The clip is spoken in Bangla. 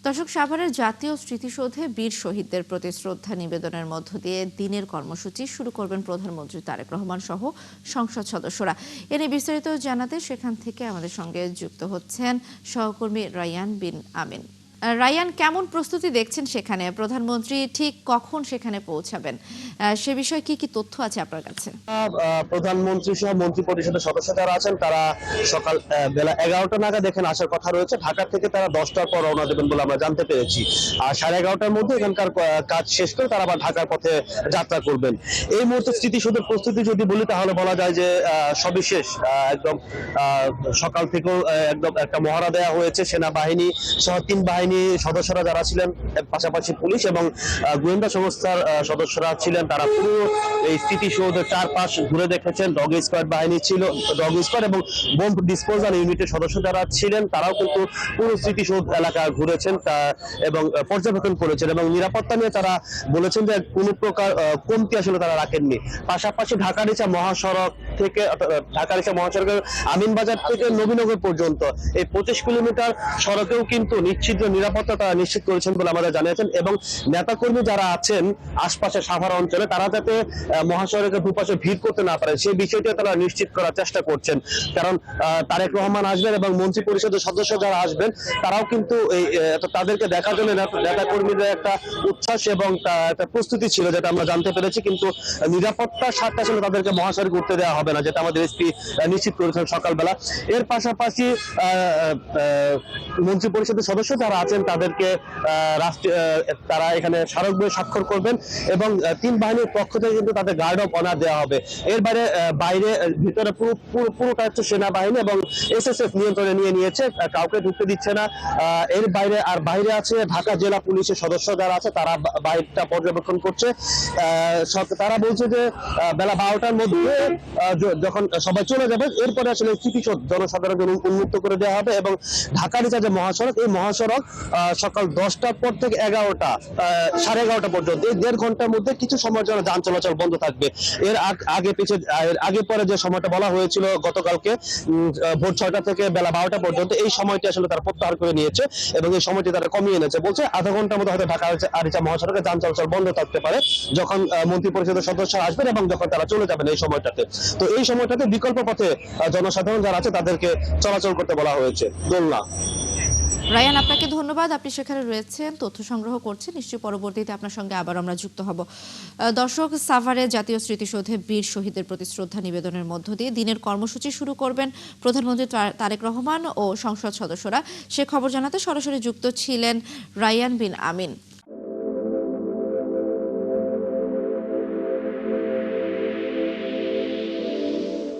দর্শক, সাভারের জাতীয় স্মৃতিসৌধে বীর শহীদদের প্রতি শ্রদ্ধা নিবেদনের মধ্য দিয়ে দিনের কর্মসূচি শুরু করবেন প্রধানমন্ত্রী তারেক রহমান সহ সংসদ সদস্যরা। এ নিয়ে বিস্তারিত জানাতে সেখান থেকে আমাদের সঙ্গে যুক্ত হচ্ছেন সহকর্মী রায়ান বিন আমিন। রায়ান, কেমন প্রস্তুতি দেখছেন সেখানে? প্রধানমন্ত্রী ঠিক কখন সেখানে পৌঁছাবেন, সে বিষয়ে কি কি তথ্য আছে আপনার কাছে? প্রধানমন্ত্রী সহ মন্ত্রী পরিষদের সদস্য যারা আছেন তারা সকাল বেলা 11টা নাগাদ এখানে আসার কথা রয়েছে। ঢাকা থেকে তারা 10টার পর রওনা দেবেন বলে আমরা জানতে পেরেছি। আর 11:30টার মধ্যে এখানকার কাজ শেষ করে তারা আবার ঢাকার পথে যাত্রা করবেন। এই মুহূর্তে স্মৃতিসৌধের প্রস্তুতি যদি বলি তাহলে বলা যায় যে সবিশেষ একদম সকাল থেকেও একদম একটা মহড়া দেওয়া হয়েছে। সেনাবাহিনী সহ 3 বাহিনী সদস্যরা যারা ছিলেন, পাশাপাশি পুলিশ এবং গোয়েন্দা সংস্থার সদস্যরা ছিলেন, তারা পুরো এই স্মৃতিসৌধের চারপাশ ঘুরে দেখেছেন। ডগ স্কোয়াড বাহিনী ছিল, ডগ স্কোয়াড এবং বোম ডিসপোজাল ইউনিটের সদস্য যারা ছিলেন তারাও কিন্তু পুরো স্মৃতিসৌধ এলাকা ঘুরেছেন এবং পর্যবেক্ষণ করেছেন এবং নিরাপত্তা নিয়ে তারা বলেছেন যে কোনো প্রকার কমতি আসলে তারা রাখেননি। পাশাপাশি ঢাকা-রিচা মহাসড়ক থেকে ঢাকা-রিচা মহাসড়কের আমিনবাজার থেকে নবীনগর পর্যন্ত এই 25 কিলোমিটার সড়কেও কিন্তু নিশ্চিত নিরাপত্তা তারা নিশ্চিত করেছেন বলে আমাদের জানিয়েছেন। এবং নেতাকর্মী যারা আছেন আশপাশের সাভার অঞ্চলে তারা যাতে মহাসড়কের দুপাশে ভিড় করতে না পারে সেই বিষয়টি তারা নিশ্চিত করার চেষ্টা করছেন। কারণ তারেক রহমান আসবেন এবং মন্ত্রী পরিষদের সদস্য যারা আসবেন তারাও কিন্তু তাদেরকে দেখার জন্য নেতাকর্মীদের একটা উচ্ছ্বাস এবং একটা প্রস্তুতি ছিল, যেটা আমরা জানতে পেরেছি। কিন্তু নিরাপত্তার স্বার্থে আসলে তাদেরকে মহাসড়কে উঠতে দেওয়া হবে না, যেটা আমাদের এসপি নিশ্চিত করেছেন সকালবেলা। এর পাশাপাশি মন্ত্রী পরিষদের সদস্য যারা আছেন তাদেরকে তারা এখানে স্মারক বইয়ে স্বাক্ষর করবেন এবং 3 বাহিনীর পক্ষ থেকে কিন্তু তাদের গার্ড অফ অনার দেওয়া হবে। এর বাইরে ভিতরে পুরোটা হচ্ছে সেনাবাহিনী এবং এসএসএফ নিয়ন্ত্রণে নিয়ে নিয়েছে, কাউকে ঢুকতে দিচ্ছে না। এর বাইরে আছে ঢাকা জেলা পুলিশের সদস্য যারা আছে, তারা বাইরটা পর্যবেক্ষণ করছে। তারা বলছে যে বেলা 12টার মধ্যে যখন সবাই চলে যাবে এরপরে আসলে স্মৃতিসৌধ জনসাধারণের জন্য উন্মুক্ত করে দেওয়া হবে এবং ঢাকা-রিচা যে মহাসড়ক, এই মহাসড়ক সকাল 10টার পর থেকে 11:30 পর্যন্ত এই 1.5 ঘন্টার মধ্যে কিছু সময়ের জন্য যান চলাচল বন্ধ থাকবে। এর আগে পরে যে সময়টা বলা হয়েছিল গতকালকে ভোর 6টা থেকে বেলা 12টা পর্যন্ত, এই সময়টি আসলে তারা প্রত্যাহার করে নিয়েছে এবং এই সময়টি তারা কমিয়ে এনেছে। বলছে আধা ঘন্টার মধ্যে হয়তো ঢাকা-রিচা মহাসড়কে যান চলাচল বন্ধ থাকতে পারে যখন মন্ত্রী পরিষদের সদস্য আসবেন এবং যখন তারা চলে যাবেন এই সময়টাতে। তো এই সময়টাতে বিকল্প পথে জনসাধারণ যারা আছে তাদেরকে চলাচল করতে বলা হয়েছে। দোলনা। রায়ান, আপনাকে ধন্যবাদ। আপনি সেখানে রয়েছেন, তথ্য সংগ্রহ করছেন। নিশ্চয়ই পরবর্তীতে আপনার সঙ্গে আবার আমরা যুক্ত হব। দর্শক, সাভারে জাতীয় স্মৃতিসৌধে বীর শহীদদের প্রতি শ্রদ্ধা নিবেদনের মধ্য দিয়ে দিনের কর্মসূচি শুরু করবেন প্রধানমন্ত্রী তারেক রহমান ও সংসদ সদস্যরা। সে খবর জানাতে সরাসরি যুক্ত ছিলেন রায়ান বিন আমিন।